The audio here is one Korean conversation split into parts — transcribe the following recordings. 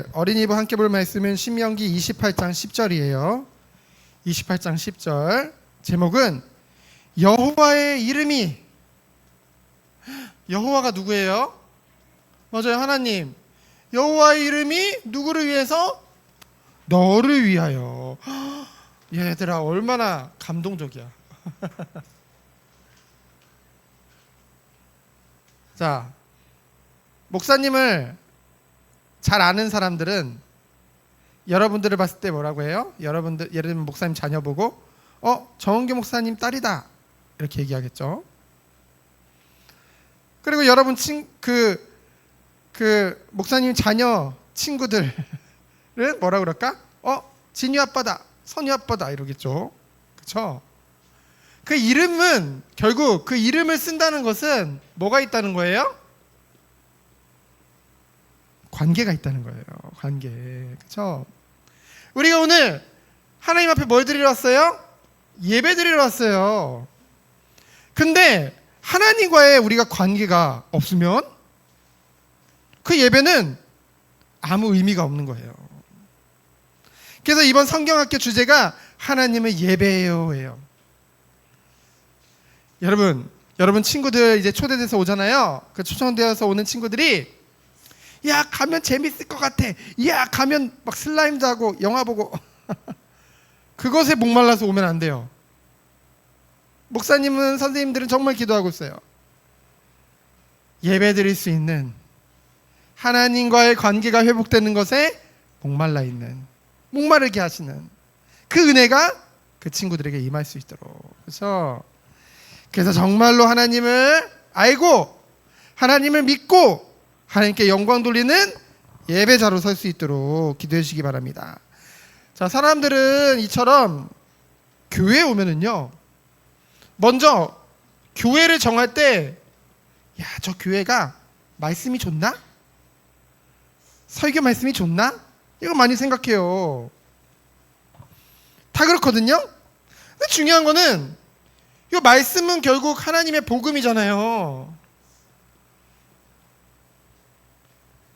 오늘 어린이부 함께 볼 말씀은 신명기 28장 10절이에요. 28장 10절 제목은 여호와의 이름이. 여호와가 누구예요? 맞아요, 하나님. 여호와의 이름이 누구를 위해서? 너를 위하여. 얘들아, 얼마나 감동적이야. 자, 목사님을 잘 아는 사람들은 여러분들을 봤을 때 뭐라고 해요? 여러분들, 예를 들면 목사님 자녀 보고 정은교 목사님 딸이다 이렇게 얘기하겠죠. 그리고 여러분 목사님 자녀 친구들은 뭐라 그럴까? 진유 아빠다, 선유 아빠다 이러겠죠. 그렇죠? 그 이름은 결국 그 이름을 쓴다는 것은 뭐가 있다는 거예요? 관계가 있다는 거예요. 관계. 그렇죠? 우리가 오늘 하나님 앞에 뭘 드리러 왔어요? 예배 드리러 왔어요. 근데 하나님과의 우리가 관계가 없으면 그 예배는 아무 의미가 없는 거예요. 그래서 이번 성경학교 주제가 하나님을 예배해요예요. 여러분 친구들 이제 초대돼서 오잖아요. 그 초청되어서 오는 친구들이 야, 가면 재밌을 것 같아. 야, 가면 막 슬라임도 하고 영화 보고 그것에 목말라서 오면 안 돼요. 목사님은, 선생님들은 정말 기도하고 있어요. 예배 드릴 수 있는, 하나님과의 관계가 회복되는 것에 목말라 있는, 목마르게 하시는 그 은혜가 그 친구들에게 임할 수 있도록. 그래서 정말로 하나님을 알고 하나님을 믿고 하나님께 영광 돌리는 예배자로 설 수 있도록 기도해 주시기 바랍니다. 자, 사람들은 이처럼 교회에 오면은요, 먼저 교회를 정할 때, 야, 저 교회가 말씀이 좋나? 설교 말씀이 좋나? 이거 많이 생각해요. 다 그렇거든요. 근데 중요한 거는 이 말씀은 결국 하나님의 복음이잖아요.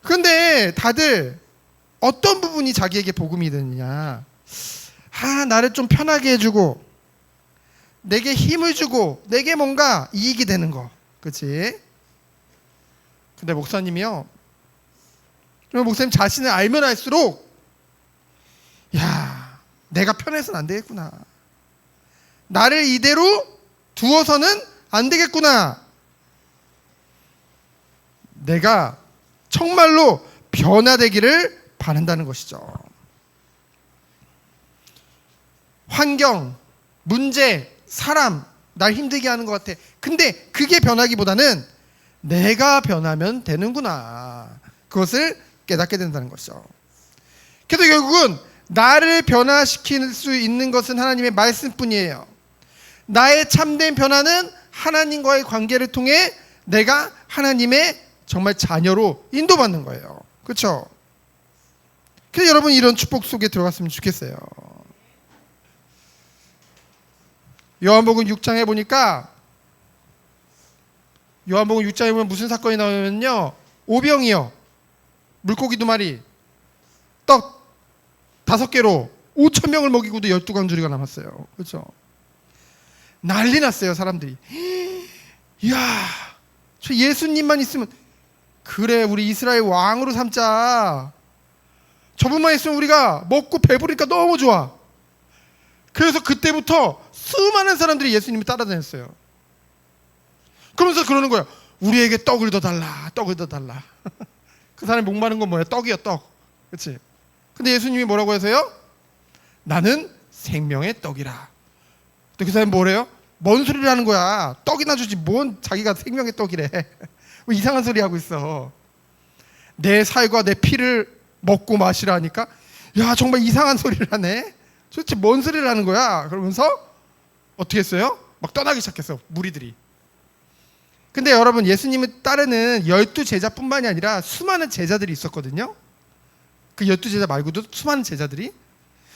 그런데 다들 어떤 부분이 자기에게 복음이 되느냐? 나를 좀 편하게 해주고, 내게 힘을 주고, 내게 뭔가 이익이 되는 거, 그렇지? 근데 목사님이요, 목사님 자신을 알면 알수록, 야, 내가 편해서는 안 되겠구나. 나를 이대로 두어서는 안 되겠구나. 내가 정말로 변화되기를 바란다는 것이죠. 환경, 문제, 사람, 날 힘들게 하는 것 같아. 근데 그게 변하기보다는 내가 변하면 되는구나. 그것을 깨닫게 된다는 것이죠. 그래도 결국은 나를 변화시킬 수 있는 것은 하나님의 말씀뿐이에요. 나의 참된 변화는 하나님과의 관계를 통해 내가 하나님의 정말 자녀로 인도받는 거예요. 그렇죠? 그래서 여러분 이런 축복 속에 들어갔으면 좋겠어요. 요한복음 6장에 보니까, 요한복음 6장에 보면 무슨 사건이 나오면요, 오병이요, 물고기 2마리, 떡 5개로 5,000명을 먹이고도 12광주리가 남았어요. 그렇죠? 난리 났어요, 사람들이. 이야, 저 예수님만 있으면, 그래, 우리 이스라엘 왕으로 삼자. 저분만 있으면 우리가 먹고 배부르니까 너무 좋아. 그래서 그때부터 수많은 사람들이 예수님을 따라다녔어요. 그러면서 그러는 거예요. 우리에게 떡을 더 달라, 떡을 더 달라. 그 사람이 목마른 건 뭐예요? 떡이요, 떡. 그렇지? 근데 예수님이 뭐라고 하세요? 나는 생명의 떡이라. 또 그 사람이 뭐래요? 뭔 소리를 하는 거야? 떡이나 주지 뭔 자기가 생명의 떡이래. 뭐 이상한 소리 하고 있어. 내 살과 내 피를 먹고 마시라 하니까, 야, 정말 이상한 소리를 하네. 도대체 뭔 소리를 하는 거야? 그러면서 어떻게 했어요? 막 떠나기 시작했어, 무리들이. 근데 여러분, 예수님을 따르는 12제자뿐만이 아니라 수많은 제자들이 있었거든요. 그 12제자 말고도 수많은 제자들이.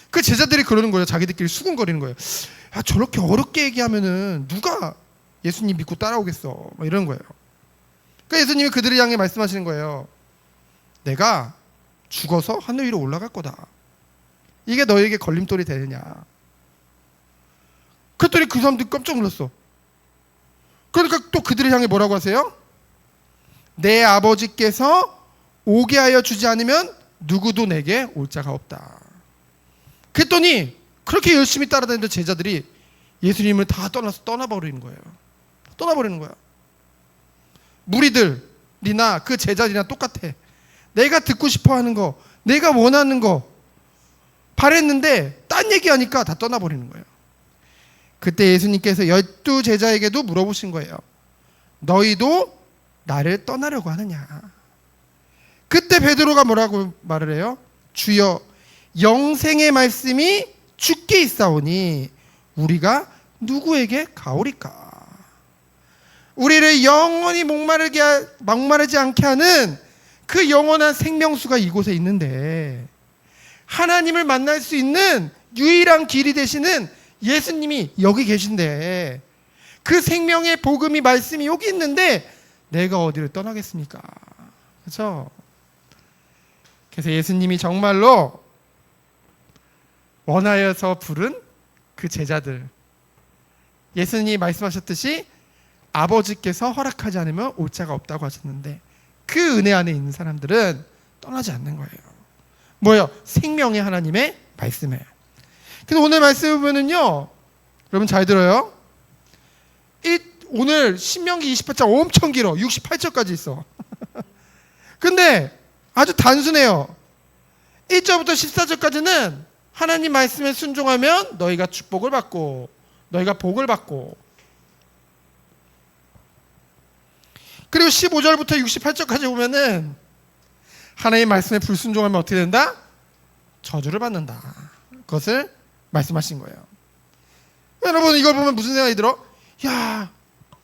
그 제자들이 그러는 거예요. 자기들끼리 수군거리는 거예요. 야, 저렇게 어렵게 얘기하면은 누가 예수님 믿고 따라오겠어? 막 이런 거예요. 그러니까 예수님이 그들을 향해 말씀하시는 거예요. 내가 죽어서 하늘 위로 올라갈 거다. 이게 너에게 걸림돌이 되느냐. 그랬더니 그 사람들이 깜짝 놀랐어. 그러니까 또 그들을 향해 뭐라고 하세요? 내 아버지께서 오게 하여 주지 않으면 누구도 내게 올 자가 없다. 그랬더니 그렇게 열심히 따라다니던 제자들이 예수님을 다 떠나버리는 거예요. 떠나버리는 거야. 무리들이나 그 제자들이나 똑같아. 내가 듣고 싶어하는 거, 내가 원하는 거 바랬는데 딴 얘기하니까 다 떠나버리는 거예요. 그때 예수님께서 12 제자에게도 물어보신 거예요. 너희도 나를 떠나려고 하느냐. 그때 베드로가 뭐라고 말을 해요? 주여, 영생의 말씀이 주께 있사오니 우리가 누구에게 가오리까. 우리를 영원히 목마르지 않게 하는 그 영원한 생명수가 이곳에 있는데, 하나님을 만날 수 있는 유일한 길이 되시는 예수님이 여기 계신데, 그 생명의 복음이 말씀이 여기 있는데 내가 어디를 떠나겠습니까? 그렇죠? 그래서 예수님이 정말로 원하여서 부른 그 제자들, 예수님이 말씀하셨듯이 아버지께서 허락하지 않으면 올 자가 없다고 하셨는데, 그 은혜 안에 있는 사람들은 떠나지 않는 거예요. 뭐예요? 생명의 하나님의 말씀에. 그래서 오늘 말씀을 보면은요, 여러분 잘 들어요. 오늘 신명기 28장 엄청 길어. 68절까지 있어. 근데 아주 단순해요. 1절부터 14절까지는 하나님 말씀에 순종하면 너희가 축복을 받고, 너희가 복을 받고, 그리고 15절부터 68절까지 보면은 하나님 말씀에 불순종하면 어떻게 된다? 저주를 받는다. 그것을 말씀하신 거예요. 여러분 이걸 보면 무슨 생각이 들어? 야,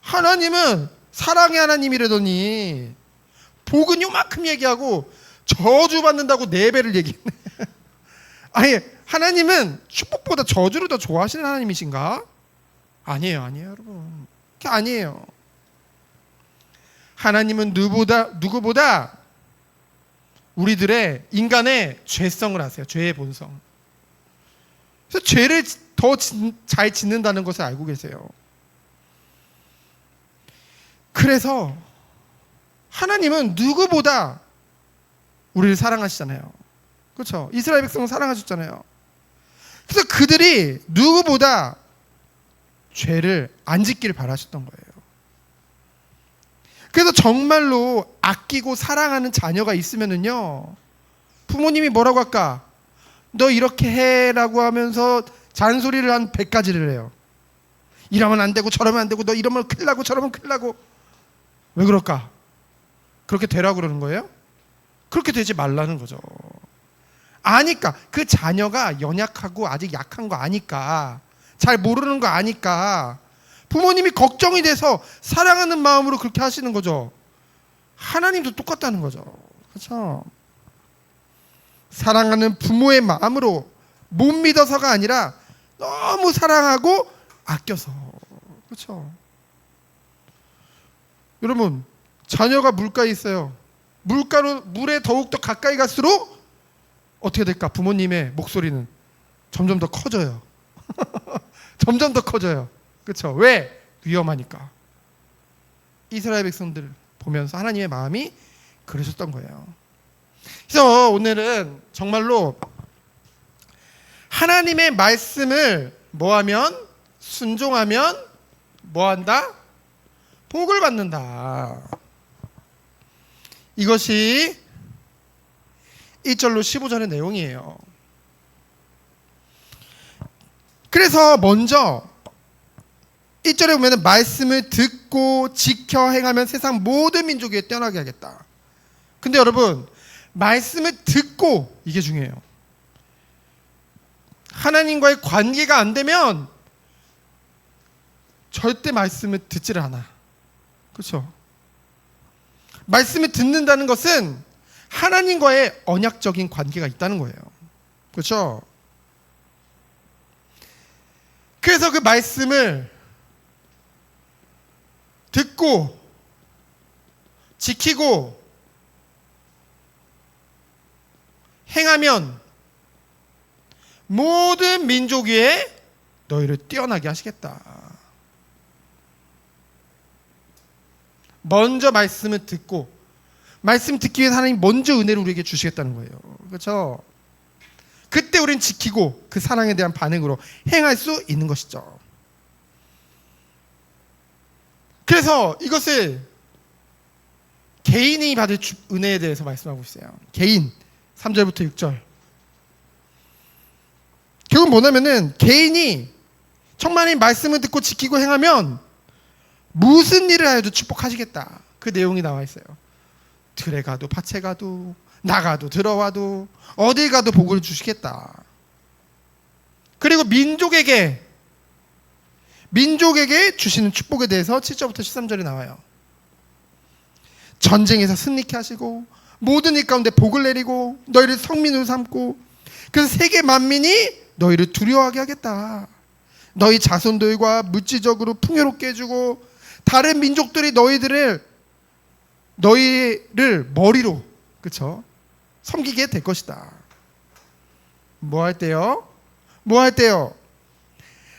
하나님은 사랑의 하나님이라더니 복은 요만큼 얘기하고 저주 받는다고 4배를 얘기했네. 아니, 하나님은 축복보다 저주를 더 좋아하시는 하나님이신가? 아니에요, 여러분. 그게 아니에요. 하나님은 누구보다 우리들의 인간의 죄성을 아세요. 죄의 본성. 그래서 죄를 더 잘 짓는다는 것을 알고 계세요. 그래서 하나님은 누구보다 우리를 사랑하시잖아요. 그렇죠? 이스라엘 백성을 사랑하셨잖아요. 그래서 그들이 누구보다 죄를 안 짓기를 바라셨던 거예요. 그래서 정말로 아끼고 사랑하는 자녀가 있으면은요, 부모님이 뭐라고 할까? 너 이렇게 해라고 하면서 잔소리를 한 100가지를 해요. 이러면 안 되고 저러면 안 되고 너 이러면 큰일 나고 저러면 큰일 나고. 왜 그럴까? 그렇게 되라고 그러는 거예요? 그렇게 되지 말라는 거죠. 아니까, 그 자녀가 연약하고 아직 약한 거 아니까, 잘 모르는 거 아니까 부모님이 걱정이 돼서 사랑하는 마음으로 그렇게 하시는 거죠. 하나님도 똑같다는 거죠. 그렇죠? 사랑하는 부모의 마음으로, 못 믿어서가 아니라 너무 사랑하고 아껴서. 그렇죠? 여러분, 자녀가 물가에 있어요. 물에 더욱더 가까이 갈수록 어떻게 될까? 부모님의 목소리는 점점 더 커져요. 점점 더 커져요. 그렇죠? 왜? 위험하니까. 이스라엘 백성들 보면서 하나님의 마음이 그러셨던 거예요. 그래서 오늘은 정말로 하나님의 말씀을 뭐하면? 순종하면 뭐한다? 복을 받는다. 이것이 1절로 15절의 내용이에요. 그래서 먼저 1절에 보면 말씀을 듣고 지켜 행하면 세상 모든 민족 위에 뛰어나게 하겠다. 근데 여러분, 말씀을 듣고, 이게 중요해요. 하나님과의 관계가 안 되면 절대 말씀을 듣지를 않아. 그렇죠? 말씀을 듣는다는 것은 하나님과의 언약적인 관계가 있다는 거예요. 그렇죠? 그래서 그 말씀을 듣고 지키고 행하면 모든 민족 위에 너희를 뛰어나게 하시겠다. 먼저 말씀을 듣고, 말씀 듣기 위해서 하나님 먼저 은혜를 우리에게 주시겠다는 거예요. 그렇죠? 그때 우리는 지키고 그 사랑에 대한 반응으로 행할 수 있는 것이죠. 그래서 이것을 개인이 받을 은혜에 대해서 말씀하고 있어요. 개인 3절부터 6절. 결국 뭐냐면은 개인이 정말 이 말씀을 듣고 지키고 행하면 무슨 일을 하여도 축복하시겠다. 그 내용이 나와 있어요. 들에 가도 밭에 가도 나가도 들어와도 어딜 가도 복을 주시겠다. 그리고 민족에게 주시는 축복에 대해서 7절부터 13절에 나와요. 전쟁에서 승리케 하시고 모든 일 가운데 복을 내리고 너희를 성민으로 삼고 그래서 세계 만민이 너희를 두려워하게 하겠다. 너희 자손들과 물질적으로 풍요롭게 해주고 다른 민족들이 너희를 머리로, 그렇죠? 섬기게 될 것이다. 뭐 할 때요?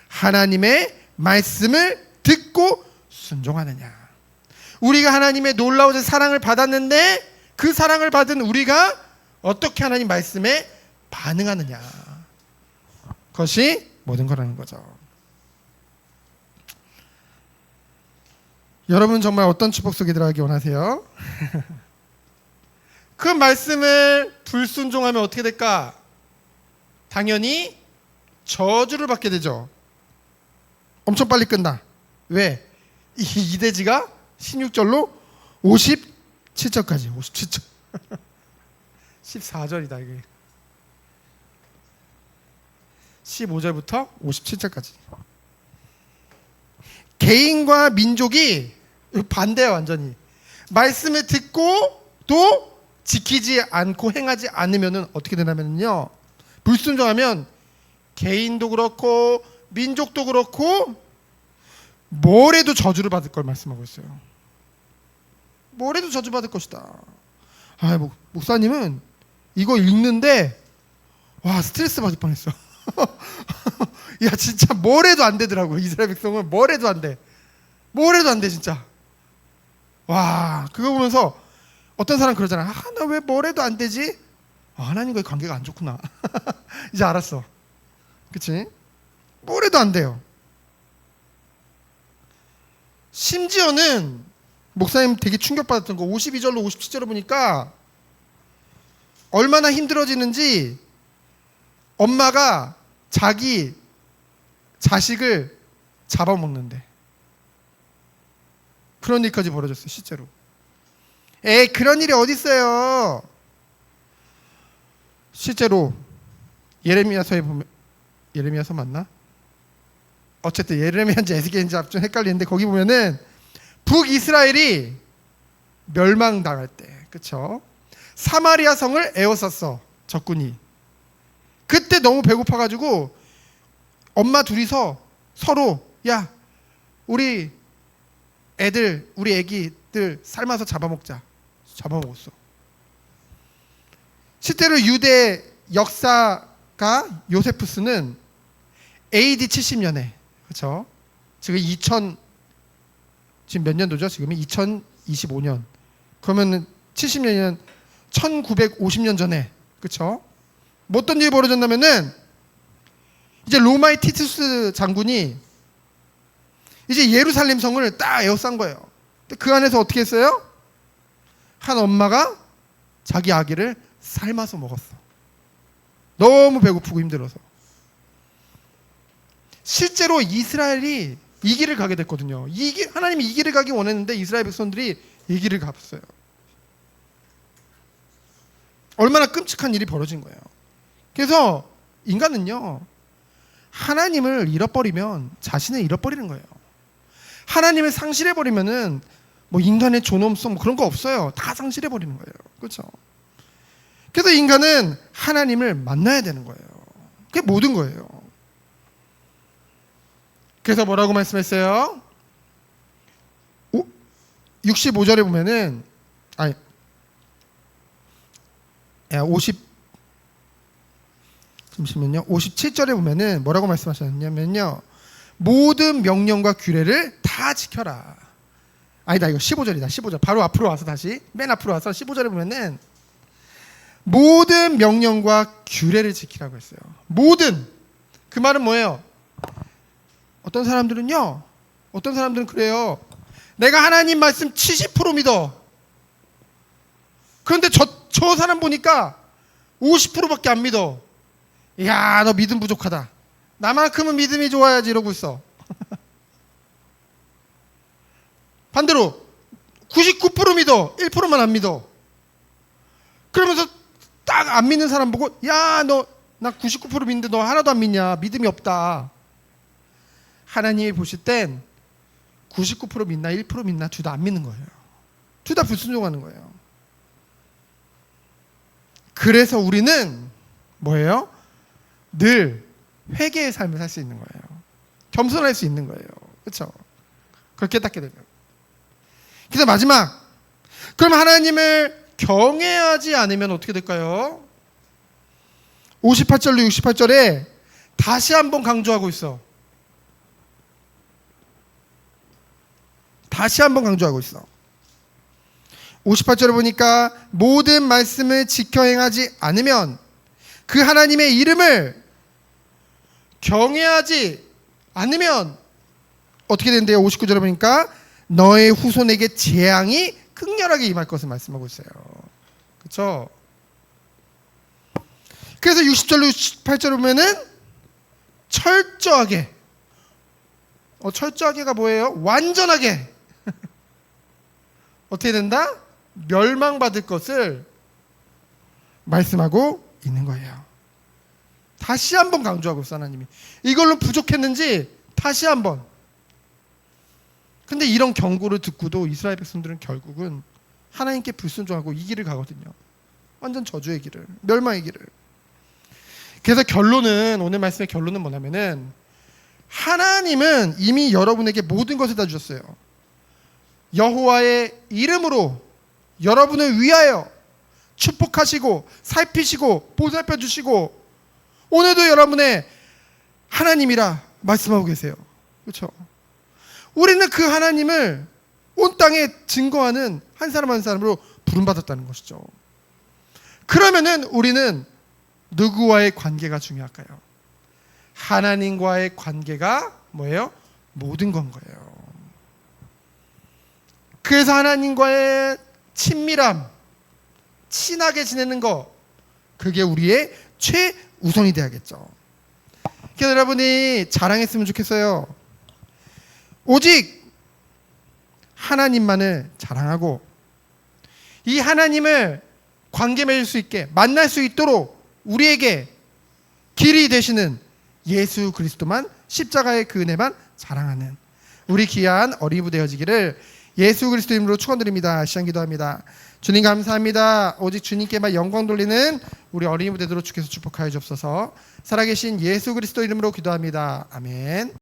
하나님의 말씀을 듣고 순종하느냐. 우리가 하나님의 놀라우신 사랑을 받았는데 그 사랑을 받은 우리가 어떻게 하나님 말씀에 반응하느냐. 그것이 모든 거라는 거죠. 여러분 정말 어떤 축복 속에 들어가기 원하세요? 그 말씀을 불순종하면 어떻게 될까? 당연히 저주를 받게 되죠. 엄청 빨리 끝나. 왜? 이 대지가 16절로 57절까지 57절 14절이다 이게 15절부터 57절까지 개인과 민족이 반대야. 완전히 말씀을 듣고 또 지키지 않고 행하지 않으면 어떻게 되냐면요, 불순종하면 개인도 그렇고 민족도 그렇고 뭐래도 저주를 받을 걸 말씀하고 있어요. 뭐래도 저주받을 것이다. 목사님은 이거 읽는데 와 스트레스 받을 뻔했어. 야 진짜 뭐래도 안 되더라고. 이스라엘 백성은 뭐래도 안 돼. 진짜. 와 그거 보면서 어떤 사람 그러잖아. 나 왜 뭐래도 안 되지? 하나님과의 관계가 안 좋구나. 이제 알았어. 그치? 뭐래도 안 돼요. 심지어는 목사님 되게 충격받았던 거 52절로 57절을 보니까 얼마나 힘들어지는지 엄마가 자기 자식을 잡아먹는데 그런 일까지 벌어졌어요. 실제로. 그런 일이 어디 있어요. 실제로 예레미야서에 보면, 예레미야서 맞나? 어쨌든 예레미야인지 에스겔인지 좀 헷갈리는데 거기 보면은 북이스라엘이 멸망당할 때, 그쵸? 사마리아 성을 에워쌌어, 적군이. 그때 너무 배고파가지고 엄마 둘이서 서로 야 우리 애기들 삶아서 잡아먹었어. 실제로 유대 역사가 요세푸스는 AD 70년에, 그렇죠? 지금 몇 년도죠? 지금이 2025년. 그러면 70년이면 1950년 전에, 그렇죠? 뭐 어떤 일이 벌어졌냐면은 이제 로마의 티투스 장군이 이제 예루살렘 성을 딱 에워싼 거예요. 근데 그 안에서 어떻게 했어요? 한 엄마가 자기 아기를 삶아서 먹었어. 너무 배고프고 힘들어서. 실제로 이스라엘이 이 길을 가게 됐거든요. 하나님이 이 길을 가기 원했는데 이스라엘 백성들이 이 길을 갔어요. 얼마나 끔찍한 일이 벌어진 거예요. 그래서 인간은요, 하나님을 잃어버리면 자신을 잃어버리는 거예요. 하나님을 상실해버리면은 뭐 인간의 존엄성 뭐 그런 거 없어요. 다 상실해버리는 거예요. 그렇죠? 그래서 인간은 하나님을 만나야 되는 거예요. 그게 모든 거예요. 그래서 뭐라고 말씀했어요? 65절에 보면은 50 잠시만요. 57절에 보면은 뭐라고 말씀하셨냐면요. 모든 명령과 규례를 다 지켜라. 아니다, 이거 15절이다. 15절. 바로 앞으로 와서 다시 맨 앞으로 와서 15절에 보면은 모든 명령과 규례를 지키라고 했어요. 모든. 그 말은 뭐예요? 어떤 사람들은 그래요. 내가 하나님 말씀 70% 믿어. 그런데 저 사람 보니까 50%밖에 안 믿어. 야, 너 믿음 부족하다. 나만큼은 믿음이 좋아야지 이러고 있어. 반대로 99% 믿어. 1%만 안 믿어. 그러면서 딱 안 믿는 사람 보고, 야, 너 나 99% 믿는데 너 하나도 안 믿냐? 믿음이 없다. 하나님이 보실 땐 99% 믿나 1% 믿나 둘 다 안 믿는 거예요. 둘 다 불순종하는 거예요. 그래서 우리는 뭐예요? 늘 회개의 삶을 살 수 있는 거예요. 겸손할 수 있는 거예요. 그렇죠? 그렇게 깨닫게 되면. 그래서 마지막, 그럼 하나님을 경외하지 않으면 어떻게 될까요? 58절로 68절에 다시 한번 강조하고 있어. 다시 한번 강조하고 있어. 58절을 보니까 모든 말씀을 지켜 행하지 않으면 그 하나님의 이름을 경외하지 않으면 어떻게 된대요? 59절에 보니까 너의 후손에게 재앙이 극렬하게 임할 것을 말씀하고 있어요. 그렇죠? 그래서 60절로 68절을 보면은 철저하게, 철저하게가 뭐예요? 완전하게 어떻게 된다? 멸망받을 것을 말씀하고 있는 거예요. 다시 한번 강조하고 있어, 하나님이. 이걸로 부족했는지 다시 한번. 근데 이런 경고를 듣고도 이스라엘 백성들은 결국은 하나님께 불순종하고 이 길을 가거든요. 완전 저주의 길을, 멸망의 길을. 그래서 결론은, 오늘 말씀의 결론은 뭐냐면은 하나님은 이미 여러분에게 모든 것을 다 주셨어요. 여호와의 이름으로 여러분을 위하여 축복하시고 살피시고 보살펴 주시고 오늘도 여러분의 하나님이라 말씀하고 계세요. 그렇죠? 우리는 그 하나님을 온 땅에 증거하는 한 사람 한 사람으로 부름받았다는 것이죠. 그러면은 우리는 누구와의 관계가 중요할까요? 하나님과의 관계가 뭐예요? 모든 건 거예요. 그래서 하나님과의 친밀함, 친하게 지내는 거, 그게 우리의 최우선이 돼야겠죠. 그래서 여러분이 자랑했으면 좋겠어요. 오직 하나님만을 자랑하고 이 하나님을 관계 맺을 수 있게 만날 수 있도록 우리에게 길이 되시는 예수 그리스도만, 십자가의 그 은혜만 자랑하는 우리 귀한 어린이 부대 되어지기를 예수 그리스도 이름으로 축원드립니다. 시간 기도합니다. 주님 감사합니다. 오직 주님께만 영광 돌리는 우리 어린이 부대들로 주께서 축복하여 주옵소서. 살아계신 예수 그리스도 이름으로 기도합니다. 아멘.